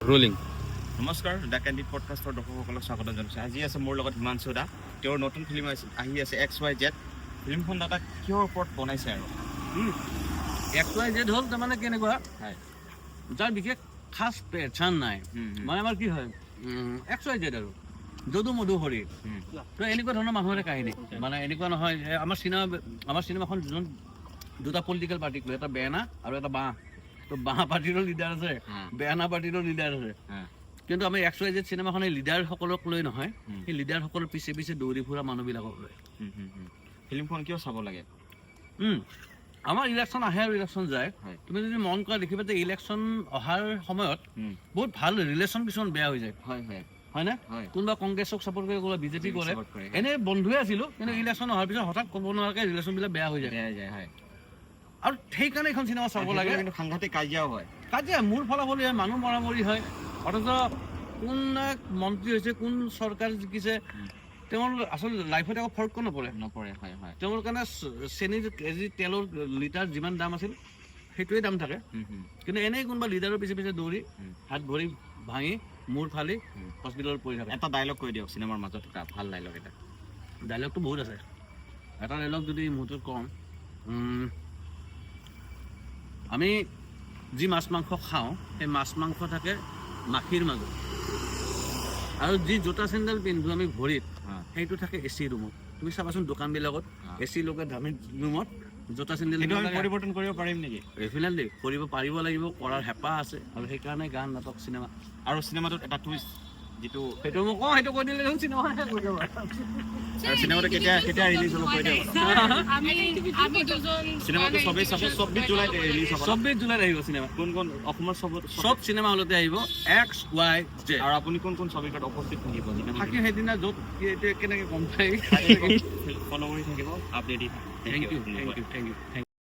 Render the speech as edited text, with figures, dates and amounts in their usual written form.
Rolling. নমস্কাৰ, the candid পডকাষ্টৰ দৰ্শকসকলক স্বাগতম জনাইছোঁ। আজি আছে মোৰ লগত হিমাংশু দা। তেওঁৰ নতুন ফিল্ম আহি আছে XYZ। ফিল্মখন দাদা কিহৰ ওপৰত বনাইছে আৰু? XYZ হ'ল তাৰমানে কেনেকুৱা, হয়, যাৰ বিশেষ খাচ পেচান নাই, মানে আমাৰ কি হয় XYZ আৰু যদু মধু হৰি, তো এনেকুৱা ধৰণৰ মানুহৰে কাহিনী। মানে এনেকুৱা নহয় যে আমাৰ চিনেমাখন দুটা পলিটিকেল পাৰ্টিক লৈ, এটা বেয়ানা আৰু এটা বাঁহ। তো বাঁহ পাৰ্টিৰো লিডাৰ আছে, বেয়ানা পাৰ্টিৰো লিডাৰ আছে। কিন্তু আমি XYZ চিনেমাখন এই লিডাৰসকলক লৈ নহয়, সেই লিডাৰসকলৰ পিছে পিছে দৌৰি ফুৰা মানুহবিলাকক লৈ। ফিল্মখন কিয় চাব লাগে? আমাৰ ইলেকশ্যন আহে আৰু ইলেকশ্যন যায়। তুমি যদি মন কৰা দেখিবা যে ইলেকশ্যন অহাৰ সময়ত বহুত ভাল ৰিলেশ্যন কিছুমান বেয়া হৈ যায়। হয়নে? কোনোবা কংগ্ৰেছক ছাপোৰ্ট কৰে, কোনোবা বিজেপি কৰে, এনে বন্ধুৱে আছিলো, কিন্তু ইলেকশ্যন অহাৰ পিছত হঠাৎ ক'ব নোৱাৰাকে ৰিলেশ্যনবিলাক বেয়া হৈ যায়। আৰু সেইকাৰণে এইখন চিনেমা চাব লাগে। কিন্তু সাংঘাতিক কাজিয়াও হয়। কাজিয়া মূৰ ফলাফলি হয়, মানুহ মৰামৰি হয়। অথচ কোন মন্ত্ৰী হৈছে, কোন চৰকাৰ জিকিছে, তেওঁৰ আচলতে লাইফত একো ফৰক নপৰে। তেওঁৰ কাৰণে চেনীৰ কেজি, তেলৰ লিটাৰ যিমান দাম আছিল সেইটোৱে দাম থাকে। কিন্তু এনেই কোনোবা লিডাৰৰ পিছে পিছে দৌৰি হাত ভৰি ভাঙি মূৰ ফালি হস্পিটেলত পৰি থাকে। এটা ডাইলগ কৈ দিয়ক, চিনেমাৰ মাজত থকা ভাল ডাইলগ এটা। ডাইলগটো বহুত আছে। এটা ডাইলগ যদি মুহূৰ্তত কওঁ, আমি যি মাছ মাংস খাওঁ, সেই মাছ মাংস থাকে মাখিৰ মাজত, আৰু যি জোতা চেণ্ডেল পিন্ধো আমি ভৰিত, সেইটো থাকে AC ৰুমত। তুমি চাবাচোন দোকানবিলাকত AC লগাই দামী ৰুমত জোতা চেণ্ডেল পৰিৱৰ্তন কৰিব পাৰিম নেকি? ডেফিনেটলি কৰিব পাৰিব লাগিব, কৰাৰ হেঁপাহ আছে। আৰু সেইকাৰণে গান, নাটক, চিনেমা। আৰু চিনেমাটোত এটা টুইষ্ট, যিটো সেইটো মোক কওঁ, সেইটো কৈ দিলে দেখোন চিনেমা কৈ দিব। আৰু চিনেমাটো কেতিয়া ৰিলিজ হ'ব কৈ দিয়ক। চিনেমাটো 24 জুলাইত ৰিলিজ হ'ব। 24 জুলাইত আহিব চিনেমা। কোন কোন অসমৰ চব চিনেমা হলতে আহিব XYZ। আৰু আপুনি কোন কোন ছবিত উপস্থিত থাকিব? থাকিম সেইদিনা য'ত কেনেকৈ গম পাই। ফ'ল' কৰি থাকিব, আপডেট দি থাকিব। Thank U.